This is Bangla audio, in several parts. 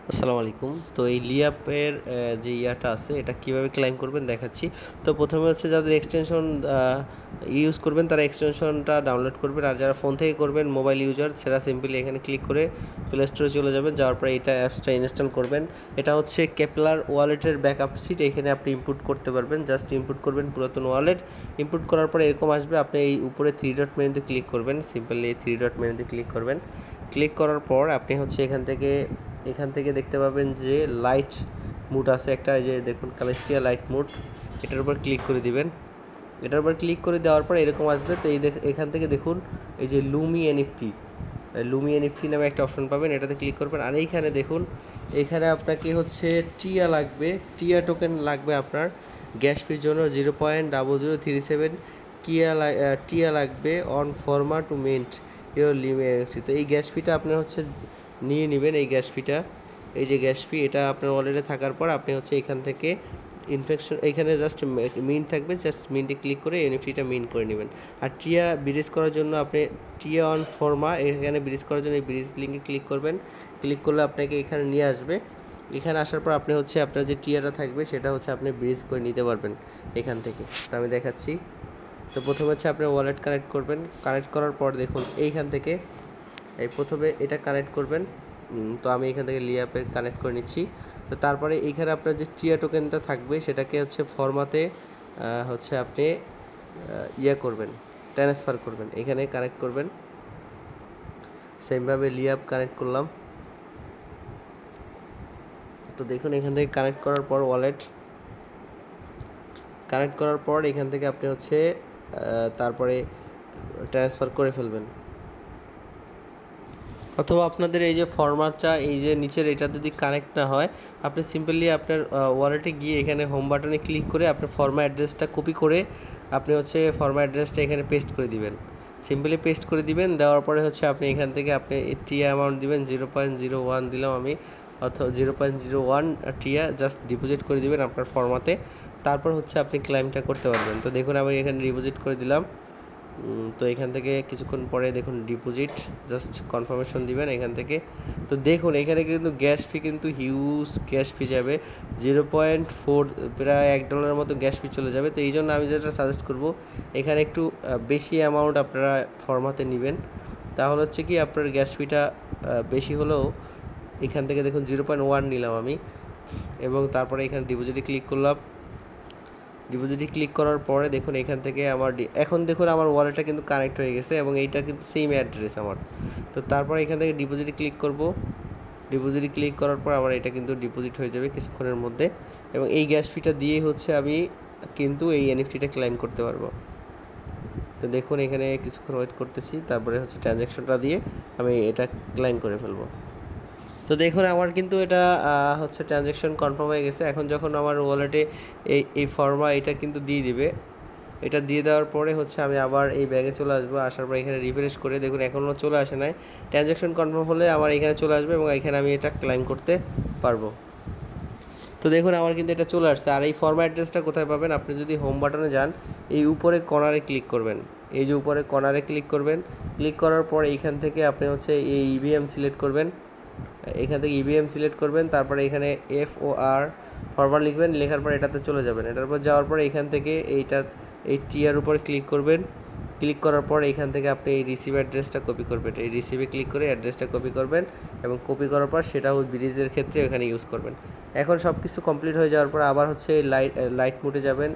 আসসালামু আলাইকুম। তো এই লিয়াপের যে ইয়াটা আছে এটা কিভাবে ক্লাইম করবেন দেখাচ্ছি। তো প্রথমে হচ্ছে যাদের এক্সটেনশন ইউজ করবেন তারা এক্সটেনশনটা ডাউনলোড করবেন, আর যারা ফোন থেকে করবেন মোবাইল ইউজার সেটা সিম্পলি এখানে ক্লিক করে প্লে স্টোরে চলে যাবেন। যাওয়ার পরে এটা অ্যাপসটা ইনস্টল করবেন। এটা হচ্ছে কেপলার ওয়ালেটের ব্যাকআপ সিট, এখানে আপনি ইনপুট করতে পারবেন। জাস্ট ইনপুট করবেন পুরাতন ওয়ালেট। ইনপুট করার পরে এরকম আসবে, আপনি এই উপরে 3 ডট মেনুতে ক্লিক করবেন। সিম্পলি এই 3 ডট মেনুতে ক্লিক করবেন। ক্লিক করার পর আপনি হচ্ছে এখান থেকে দেখতে পাবেন যে লাইট মুড আছে একটা, এই যে দেখুন ক্যালেস্টিয়া লাইট মুড, এটার উপর ক্লিক করে দিবেন। এটার উপর ক্লিক করে দেওয়ার পর এরকম আসবে। তো এখান থেকে দেখুন এই যে লুমি এনএফটি নামে একটা অপশন পাবেন, এটাতে ক্লিক করবেন। আর এইখানে দেখুন, এখানে আপনাকে হচ্ছে টিয়া টোকেন লাগবে আপনার গ্যাস ফির জন্য 0.0037 টিয়া লাগবে অন ফর্মা টু মিন্ট ইওর লিমি এনএফটি। তো এই গ্যাস ফিটা আপনার হচ্ছে নিয়ে নেবেন। এই গ্যাস ফিটা, এই যে গ্যাস ফি, এটা আপনার ওয়ালেটে থাকার পর আপনি হচ্ছে এখান থেকে এখানে জাস্ট মিন্ট থাকবে, জাস্ট মিন্টে ক্লিক করে এনএফটিটা মিন্ট করে নেবেন। আর টিয়া ব্রিজ করার জন্য আপনি টিয়া অন ফর্মা, এখানে ব্রিজ করার জন্য এই ব্রিজ লিঙ্কে ক্লিক করবেন। ক্লিক করলে আপনাকে এখানে নিয়ে আসবে। এখানে আসার পর আপনি হচ্ছে আপনার যে টিয়াটা থাকবে সেটা হচ্ছে আপনি ব্রিজ করে নিতে পারবেন এখান থেকে। তো আমি দেখাচ্ছি। তো প্রথমে হচ্ছে আপনি ওয়ালেট কানেক্ট করবেন। কানেক্ট করার পর দেখুন এইখান থেকে এই প্রথমে এটা কানেক্ট করবেন। তো আমি এখান থেকে লিয়াপের কানেক্ট করে নিচ্ছি। তো তারপরে এইখানে আপনার যে টিয়া টোকেনটা থাকবে সেটাকে হচ্ছে ফরমাতে হচ্ছে আপনি করবেন, ট্রান্সফার করবেন, এখানে কানেক্ট করবেন। সেমভাবে লিয়াপ কানেক্ট করলাম। তো দেখুন এখান থেকে কানেক্ট করার পর ওয়ালেট কানেক্ট করার পর এখান থেকে আপনি হচ্ছে তারপরে ট্রান্সফার করে ফেলবেন। অথবা আপনাদের এই যে ফরম্যাটটা এই যে নিচের এটা যদি কানেক্ট না হয়, আপনি সিম্পলি আপনার ওয়ালেটে গিয়ে এখানে হোম বাটনে ক্লিক করে আপনার ফর্মা অ্যাড্রেসটা কপি করে আপনি হচ্ছে ফর্মা অ্যাড্রেসটা এখানে পেস্ট করে দিবেন। সিম্পলি পেস্ট করে দিবেন। দেওয়ার পরে হচ্ছে আপনি এখান থেকে আপনি টিয়া অ্যামাউন্ট দিবেন, 0.01 দিলাম আমি, অথবা 0.01 টিয়া জাস্ট ডিপোজিট করে দিবেন আপনার ফর্মাতে। তারপর হচ্ছে আপনি ক্লাইমটা করতে পারবেন। তো দেখুন আমি এখানে ডিপোজিট করে দিলাম। তো এখান থেকে কিছুক্ষণ পরে দেখুন ডিপোজিট, জাস্ট কনফার্মেশন দিবেন এখান থেকে। তো দেখুন এখানে কিন্তু গ্যাস ফি কিন্তু হিউজ গ্যাস ফি যাবে, 0.4 প্রায় $1 মতো গ্যাস ফি চলে যাবে। তো এই জন্য আমি যেটা সাজেস্ট করব, এখানে একটু বেশি অ্যামাউন্ট আপনারা ফরমাতে নেবেন, তাহলে হচ্ছে কি আপনার গ্যাস ফিটা বেশি হলেও এখান থেকে দেখুন 0.1 নিলাম আমি, এবং তারপরে এখানে ডিপোজিটে ক্লিক করলাম। ডিপোজিটে ক্লিক করার পরে দেখুন এখান থেকে এখন দেখুন আমার ওয়ালেটটা কিন্তু কানেক্ট হয়ে গেছে এবং এইটা কিন্তু সেম অ্যাড্রেস আমার। তো তারপর এখান থেকে ডিপোজিটে ক্লিক করব। ডিপোজিটে ক্লিক করার পর আমার এটা কিন্তু ডিপোজিট হয়ে যাবে কিছুক্ষণের মধ্যে, এবং এই গ্যাস ফিটা দিয়েই হচ্ছে আমি কিন্তু এই এনএফটিটা ক্লাইম করতে পারবো। তো দেখুন এখানে কিছুক্ষণ ওয়েট করতেছি, তারপরে হচ্ছে ট্রানজ্যাকশনটা দিয়ে আমি এটা ক্লাইম করে ফেলবো। তো দেখুন আমার কিন্তু এটা হচ্ছে ট্রানজ্যাকশন কনফার্ম হয়ে গেছে। এখন যখন আমার ওয়ালেটে এই ফর্মা এটা কিন্তু দিয়ে দিবে, এটা দিয়ে দেওয়ার পরে হচ্ছে আমি আবার এই ব্যাগে চলে আসবো। আসার পর এখানে রিফ্রেশ করে দেখুন এখনও চলে আসে নাই। ট্রানজ্যাকশন কনফার্ম হলে আমার এখানে চলে আসবে এবং এখানে আমি এটা ক্লাইম করতে পারবো। তো দেখুন আমার কিন্তু এটা চলে আসছে। আর এই ফর্মা অ্যাড্রেসটা কোথায় পাবেন, আপনি যদি হোম বাটনে যান এই উপরে কর্নারে ক্লিক করবেন, এই যে উপরে কর্নারে ক্লিক করবেন। ক্লিক করার পর এইখান থেকে আপনি হচ্ছে এই ইভিএম সিলেক্ট করবেন, এখান থেকে ইভিএম সিলেক্ট করবেন। তারপরে এখানে FOR ফরওয়ার্ড লিখবেন, লেখার পর এটাতে চলে যাবেন। এটার পর যাওয়ার পরে এখান থেকে এই টিয়ার উপর ক্লিক করবেন। ক্লিক করার পর এখান থেকে আপনি এই রিসিভ অ্যাড্রেসটা কপি করবেন, এই রিসিভে ক্লিক করে অ্যাড্রেসটা কপি করবেন এবং কপি করার পর সেটাও ব্রিজের ক্ষেত্রে এখানে ইউজ করবেন। এখন সব কিছু কমপ্লিট হয়ে যাওয়ার পর আবার হচ্ছে লাইট মোডে যাবেন,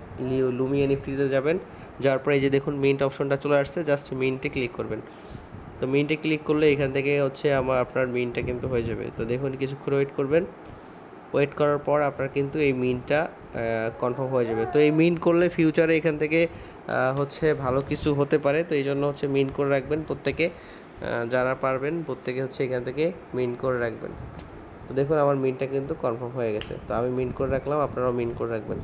লুমি এনএফটিতে যাবেন। যাওয়ার পরে এই যে দেখুন মিন্ট অপশনটা চলে আসছে, জাস্ট মিন্টে ক্লিক করবেন। তো মিন্টে ক্লিক করলে এখান থেকে হচ্ছে আপনার মিনটা কিন্তু হয়ে যাবে। তো দেখুন কিছুক্ষণ ওয়েট করবেন। ওয়েট করার পর আপনার কিন্তু এই মিনটা কনফার্ম হয়ে যাবে। তো এই মিন করলে ফিউচারে এখান থেকে হচ্ছে ভালো কিছু হতে পারে। তো এই জন্য হচ্ছে মিন করে রাখবেন প্রত্যেকে, যারা পারবেন প্রত্যেকে হচ্ছে এখান থেকে মিন করে রাখবেন। তো দেখুন আমার মিনটা কিন্তু কনফার্ম হয়ে গেছে। তো আমি মিন করে রাখলাম, আপনারাও মিন করে রাখবেন।